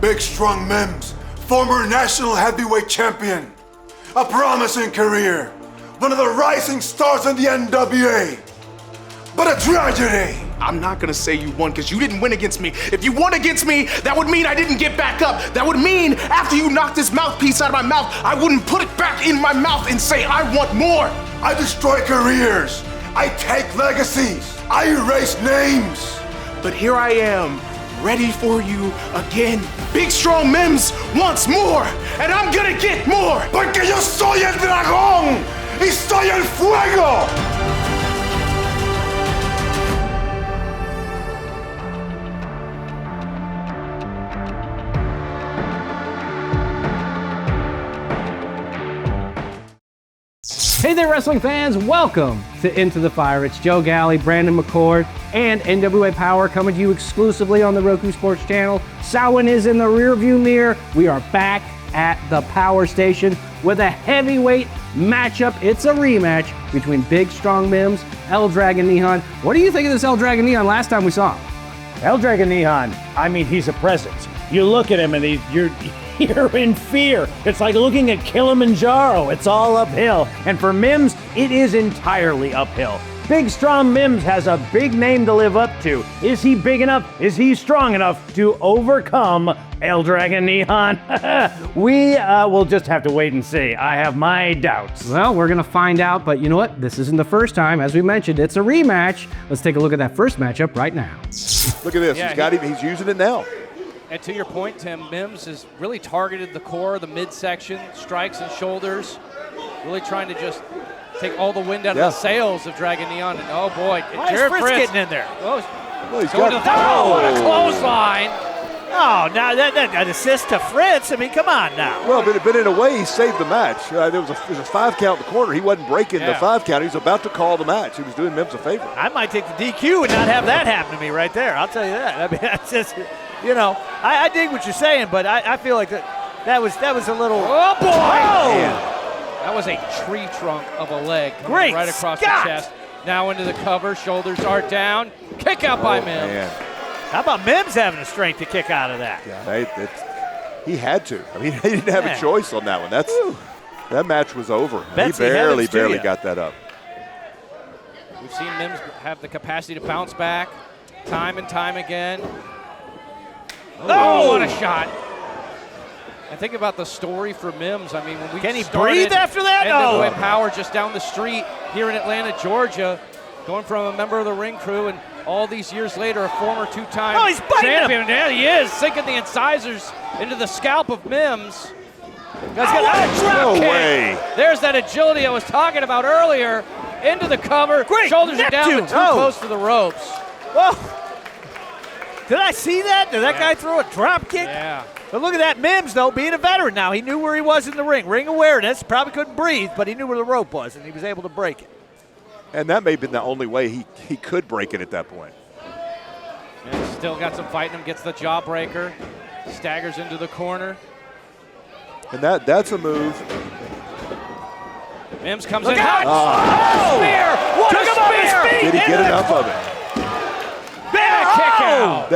Big Strong Mims, former national heavyweight champion. A promising career. One of the rising stars in the NWA. But a tragedy. I'm not gonna say you won because you didn't win against me. If you won against me, that would mean I didn't get back up. That would mean after you knocked this mouthpiece out of my mouth, I wouldn't put it back in my mouth and say I want more. I destroy careers. I take legacies. I erase names. But here I am, ready for you again. Big Strong Mims wants more, and I'm gonna get more. Porque yo soy el dragón y soy el fuego. Hey there, wrestling fans. Welcome to Into the Fire. It's Joe Galley, Brandon McCord, and NWA Powerrr coming to you exclusively on the Roku Sports channel. Samhain is in the rearview mirror. We are back at the Powerrr station with a heavyweight matchup. It's a rematch between Big Strong Mims, El Dragon Nihon. What do you think of this El Dragon Nihon last time we saw him? El Dragon Nihon, I mean, he's a presence. You look at him and you're in fear. It's like looking at Kilimanjaro. It's all uphill. And for Mims, it is entirely uphill. Big Strong Mims has a big name to live up to. Is he big enough? Is he strong enough to overcome El Dragon Nihon? We will just have to wait and see. I have my doubts. Well, we're going to find out, but you know what? This isn't the first time. As we mentioned, it's a rematch. Let's take a look at that first matchup right now. Look at this. Yeah, He's using it now. And to your point, Tim, Mims has really targeted the core, the midsection, strikes and shoulders, really trying to just take all the wind out of the sails of Dragon Nihon. And oh boy, Why is Fritz getting in there? Oh, he's going to what a clothesline. Oh, now that assist to Fritz. I mean, come on now. Well, but in a way, he saved the match. There was a 5 count in the corner. He wasn't breaking the 5 count. He was about to call the match. He was doing Mims a favor. I might take the DQ and not have that happen to me right there. I'll tell you that. I mean, that's just, you know, I dig what you're saying, but I feel like that was a little. Oh boy! Man. That was a tree trunk of a leg. Great right across Scott. the chest. Now into the cover. Shoulders are down. Kick out by Mims. Man. How about Mims having the strength to kick out of that? Yeah, he had to. I mean, he didn't have a choice on that one. That match was over. Betsy He barely Heavens got that up. We've seen Mims have the capacity to bounce back time and time again. Oh, what a shot. And think about the story for Mims. I mean, when we Can he breathe after that? NWA Powerrr just down the street here in Atlanta, Georgia, going from a member of the ring crew and all these years later, a former two-time he's biting champion. him. Yeah, he is, sinking the incisors into the scalp of Mims. No way. There's that agility I was talking about earlier. Into the cover. Great. Shoulders are down, Neptune. but too close to the ropes. Whoa. Did I see that? Did that guy throw a drop kick? Yeah. But look at that. Mims, though, being a veteran now, he knew where he was in the ring. Ring awareness, probably couldn't breathe, but he knew where the rope was, and he was able to break it. And that may have been the only way he could break it at that point. And still got some fight in him, gets the jawbreaker, staggers into the corner. And that's a move. Mims comes Look in out. hot. Spear! What Took a him off his spear! feet. Did he get enough of it? Kick out.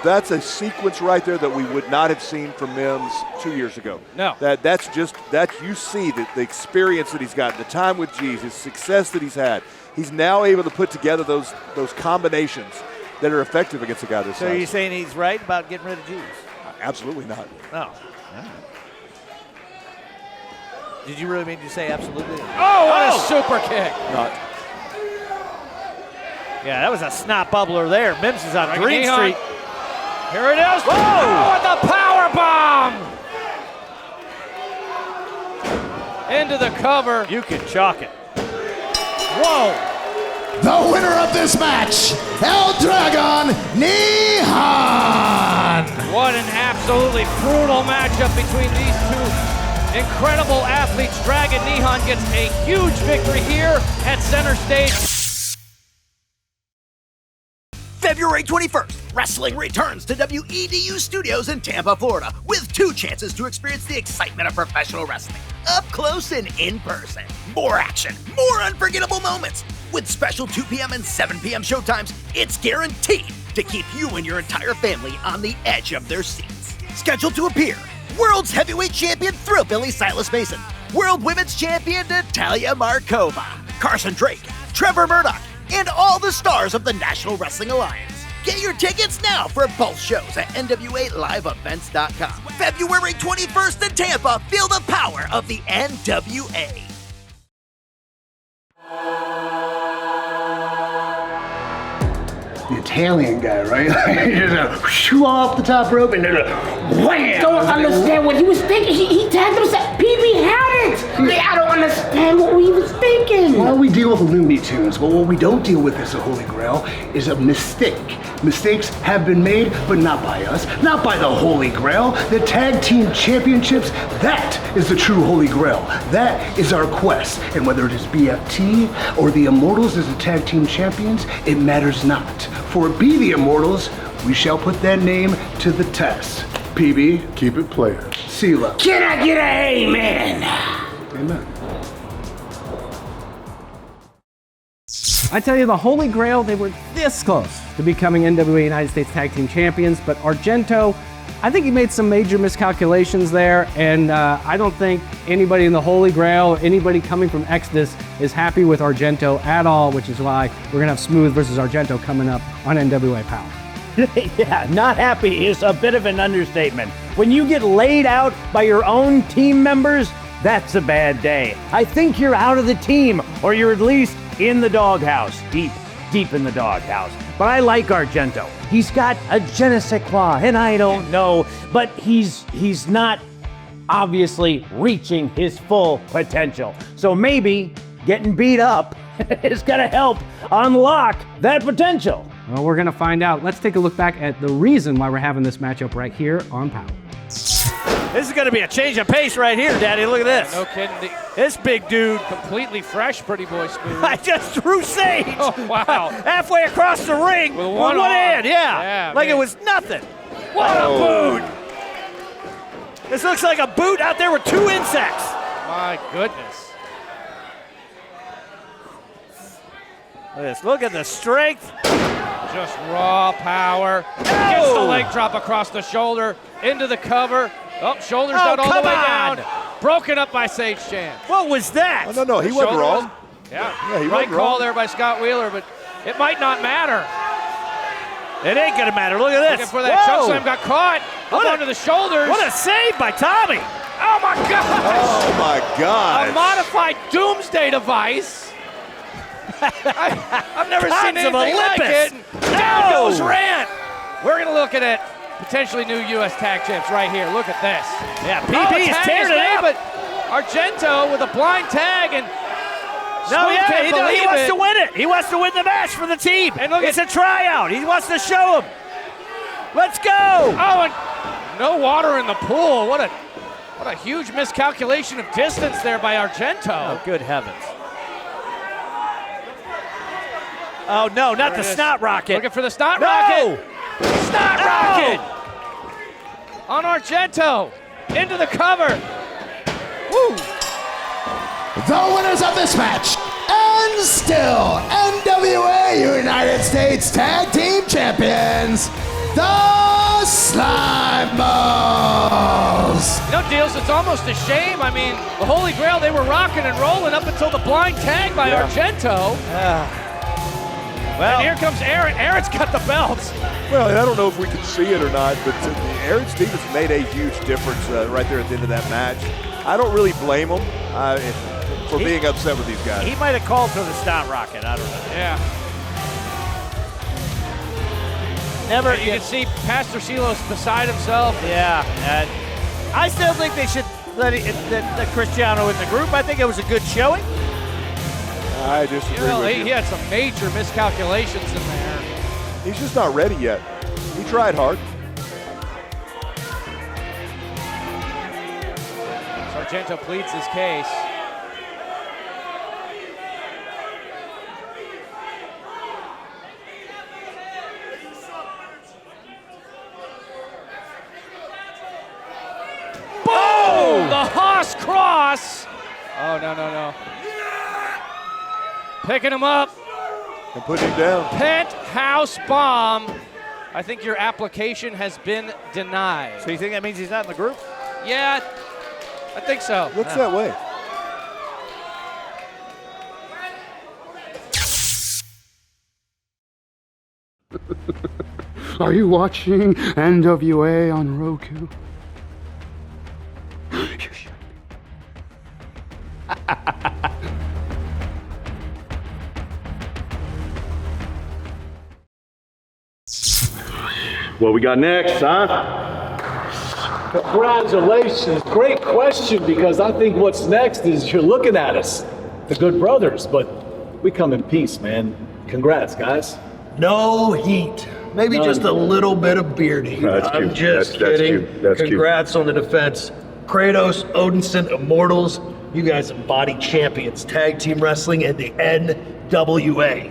That's a sequence right there that we would not have seen from Mims 2 years ago. No. That's you see the experience that he's got, the time with G's, his success that he's had. He's now able to put together those combinations that are effective against a guy this So size. you're saying he's right about getting rid of G's? Absolutely not. No. Did you really mean to say absolutely? Oh, what a super kick. Not. Yeah, that was a snot bubbler there. Mims is on Green Nihon. Street. Here it is. Whoa! Oh, with the power bomb. Into the cover. You can chalk it. Whoa. The winner of this match, El Dragon Nihon! What an absolutely brutal matchup between these two incredible athletes. Dragon Nihon gets a huge victory here at center stage. February 21st, wrestling returns to WEDU Studios in Tampa, Florida, with 2 chances to experience the excitement of professional wrestling, up close and in person. More action, more unforgettable moments. With special 2 p.m. and 7 p.m. showtimes, it's guaranteed to keep you and your entire family on the edge of their seats. Scheduled to appear, World's Heavyweight Champion Thrillbilly Silas Mason, World Women's Champion Natalia Markova, Carson Drake, Trevor Murdoch, and all the stars of the National Wrestling Alliance. Get your tickets now for both shows at NWALiveEvents.com. February 21st in Tampa, feel the power of the NWA. The Italian guy, right? Just shoo off the top rope and then wham! Don't understand what he was thinking. He tagged himself. PB had it. I don't understand what he was thinking. Well, we deal with Looney Tunes, but what we don't deal with as a Holy Grail is a mistake. Mistakes have been made, but not by us, not by the Holy Grail. The Tag Team Championships, that is the true Holy Grail. That is our quest. And whether it is BFT or the Immortals as the Tag Team Champions, it matters not. For it be the Immortals, we shall put that name to the test. PB, keep it player. CeeLo. Can I get a amen? Amen. I tell you, the Holy Grail, they were this close to becoming NWA United States Tag Team Champions, but Argento, I think he made some major miscalculations there, and I don't think anybody in the Holy Grail, anybody coming from Exodus, is happy with Argento at all, which is why we're gonna have Smooth versus Argento coming up on NWA Power. Yeah, not happy is a bit of an understatement. When you get laid out by your own team members, that's a bad day. I think you're out of the team, or you're at least in the doghouse, deep in the doghouse. But I like Argento. He's got a je ne sais quoi, and I don't know, but he's not obviously reaching his full potential. So maybe getting beat up is gonna help unlock that potential. Well, we're gonna find out. Let's take a look back at the reason why we're having this matchup right here on Power. This is gonna be a change of pace right here, Daddy. Look at this. No kidding. This big dude. Completely fresh, pretty boy Smooth. I just threw Sage. Oh, wow. Halfway across the ring with one hand. Yeah, like man. it was nothing. What a boot. This looks like a boot out there with two insects. My goodness. Look at this. Look at the strength. Just raw power. Gets the leg drop across the shoulder, into the cover. Oh, shoulders not all the way down. Broken up by Sage Chance. What was that? Oh, no, he wasn't wrong. Yeah, he right wasn't call wrong. there by Scott Wheeler, but it might not matter. It ain't gonna matter. Look at this. Looking for that choke slam, got caught. Up onto the shoulders. What a save by Tommy. Oh my gosh. Oh my God. A modified doomsday device. I've never seen anything like it. Down goes Rant. We're gonna look at it. Potentially new U.S. Tag Champs right here. Look at this. Yeah, PB is tearing it up. But Argento with a blind tag and he wants to win it. He wants to win the match for the team. And look, it's a tryout. He wants to show him. Let's go. Oh, and no water in the pool. What a huge miscalculation of distance there by Argento. Oh, good heavens. Oh, no, not the snot rocket. Looking for the snot rocket. Snot rocket! On Argento. Into the cover. Woo! The winners of this match, and still NWA United States Tag Team Champions, the Slime Balls. You know, Deals, it's almost a shame. I mean, the Holy Grail, they were rocking and rolling up until the blind tag by Argento. Well, and here comes Aaron. Aaron's got the belts. Well, I don't know if we can see it or not, but Aaron Stevens made a huge difference right there at the end of that match. I don't really blame him for being upset with these guys. He might have called for the snot rocket. I don't know. Yeah. Never. And you can see Pastor Silos beside himself. Yeah. I still think they should let Cristiano in the group. I think it was a good showing. I disagree with you. He had some major miscalculations in there. He's just not ready yet. He tried hard. Argento pleads his case. Boom! The Haas cross. Oh, no. Picking him up. And putting him down. Penthouse bomb. I think your application has been denied. So you think that means he's not in the group? Yeah, I think so. Looks that way. Are you watching NWA on Roku? You should. What we got next, huh? Congratulations. Great question, because I think what's next is you're looking at us, the Good Brothers, but we come in peace, man. Congrats, guys. No heat. Maybe just a little bit of beard heat. No, that's I'm cute. just That's kidding. cute. That's cute. Congrats on the defense. Kratos, Odinson, Immortals, you guys are body champions, tag team wrestling in the NWA.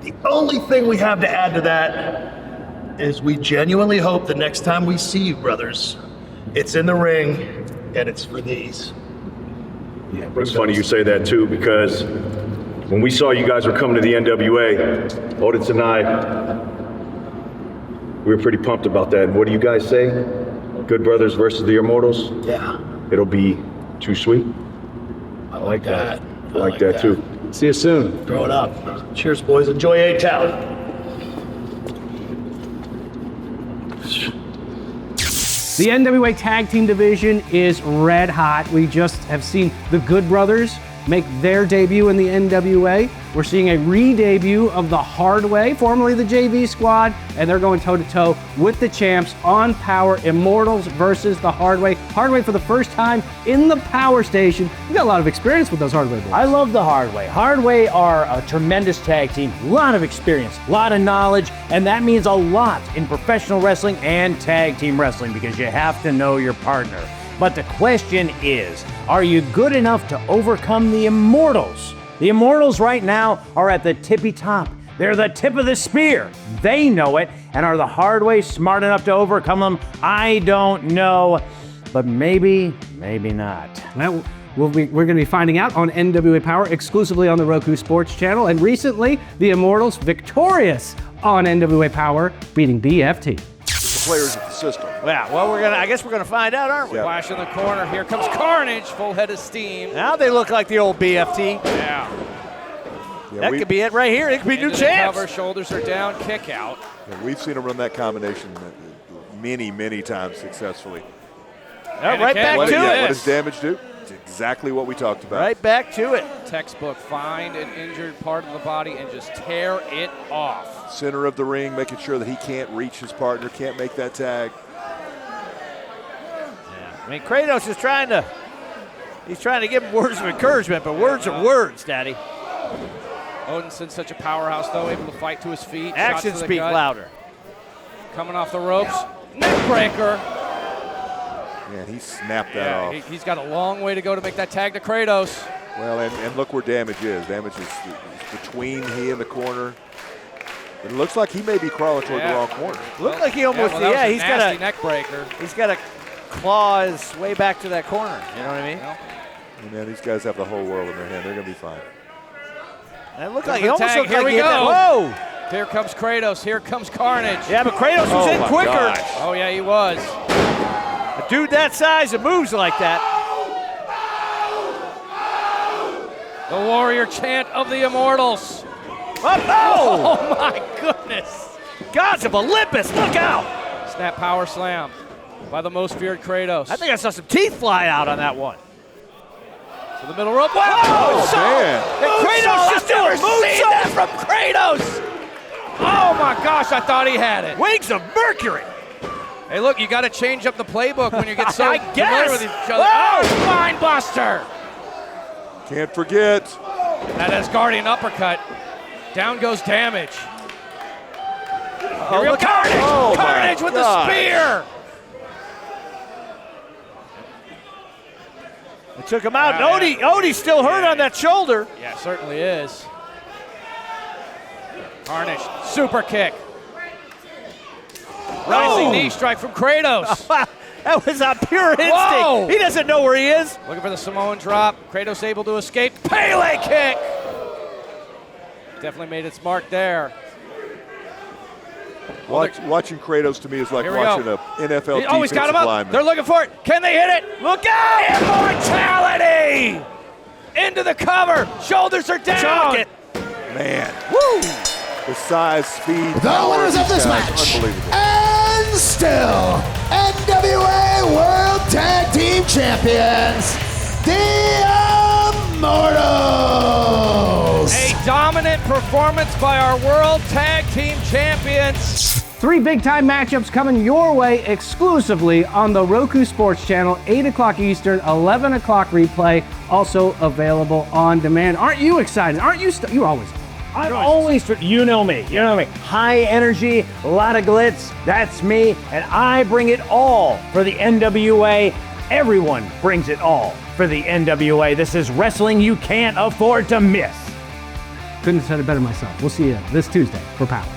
The only thing we have to add to that is we genuinely hope the next time we see you, brothers, it's in the ring and it's for these. Yeah, it's funny you say that too, because when we saw you guys were coming to the NWA, Otis and I, we were pretty pumped about that. What do you guys say? Good Brothers versus the Immortals? Yeah. It'll be too sweet? I like that. I like that too. See you soon. Throw it up. Cheers, boys. Enjoy A-Town. The NWA Tag Team Division is red hot. We just have seen the Good Brothers make their debut in the NWA. We're seeing a re-debut of the Hard Way, formerly the JV Squad, and they're going toe-to-toe with the champs on Powerrr. Immortals versus the Hard Way. Hard Way for the first time in the Power Station. We got a lot of experience with those Hard Way boys. I love the Hard Way. Hard Way are a tremendous tag team, a lot of experience, a lot of knowledge, and that means a lot in professional wrestling and tag team wrestling because you have to know your partner. But the question is, are you good enough to overcome the Immortals? The Immortals right now are at the tippy top. They're the tip of the spear. They know it. And are the Hard Way smart enough to overcome them? I don't know. But maybe, maybe not. Well, we're going to be finding out on NWA Powerrr exclusively on the Roku Sports channel. And recently, the Immortals victorious on NWA Powerrr, beating BFT. Players of the system. Yeah, well, I guess we're gonna find out, aren't we? Flash in the corner. Here comes Carnage, full head of steam. Now they look like the old BFT. Yeah. That could be it right here. It could be new champs. Cover, shoulders are down, kick out. Yeah, we've seen them run that combination many, many times successfully. Right back to it. What does damage do? It's exactly what we talked about. Right back to it. Textbook, find an injured part of the body and just tear it off. Center of the ring, making sure that he can't reach his partner, can't make that tag. Yeah. I mean, Kratos is trying to give him words of encouragement, but words are words, Daddy. Odinson's such a powerhouse, though, able to fight to his feet. Actions speak louder. Coming off the ropes, neck breaker. Man, he snapped that off. He's got a long way to go to make that tag to Kratos. Well, and look where damage is. Damage is between he and the corner. It looks like he may be crawling toward the wrong corner. Looked like he almost, he's got a neck breaker. He's got to claw his way back to that corner. You know what I mean? And man, these guys have the whole world in their hand. They're going to be fine. And it looked like he almost looked Here like we he go. Whoa! Here comes Kratos. Here comes Carnage. Yeah, but Kratos was in quicker. Gosh. Oh, yeah, he was. A dude that size and moves like that. The warrior chant of the Immortals. Oh, my goodness. Gods of Olympus, look out. Snap power slam by the most feared Kratos. I think I saw some teeth fly out on that one. To the middle rope. Oh, man. Kratos just doing a moonsault from Kratos. Oh, my gosh, I thought he had it. Wings of Mercury. Hey, look, you got to change up the playbook when you get so I familiar guess. with each other. Whoa. Oh, spine buster. Can't forget. That is Guardian uppercut. Down goes damage. Here we go, Carnage! Oh, Carnage with the spear! It took him out. Odie's still hurt on that shoulder. Yeah, it certainly is. Carnage, super kick. Rising knee strike from Kratos. That was on pure instinct. Whoa. He doesn't know where he is. Looking for the Samoan drop. Kratos able to escape. Pele kick! Definitely made its mark there. Watching Kratos to me is like Here we watching go. an NFL Oh, he's got him up. lineman. They're looking for it. Can they hit it? Look out! Immortality! Into the cover. Shoulders are down. Chalk it. Man. Woo! The size, speed, The power winners of this guys, match, unbelievable. and still NWA World Tag Team Champions, the Immortals. A dominant performance by our World Tag Team Champions. 3 big-time matchups coming your way exclusively on the Roku Sports Channel, 8 o'clock Eastern, 11 o'clock replay, also available on demand. Aren't you excited? Aren't you? You're always. I'm always, you know me, high energy, a lot of glitz, that's me, and I bring it all for the NWA. Everyone brings it all for the NWA. This is wrestling you can't afford to miss. Couldn't have said it better myself. We'll see you this Tuesday for Powerrr.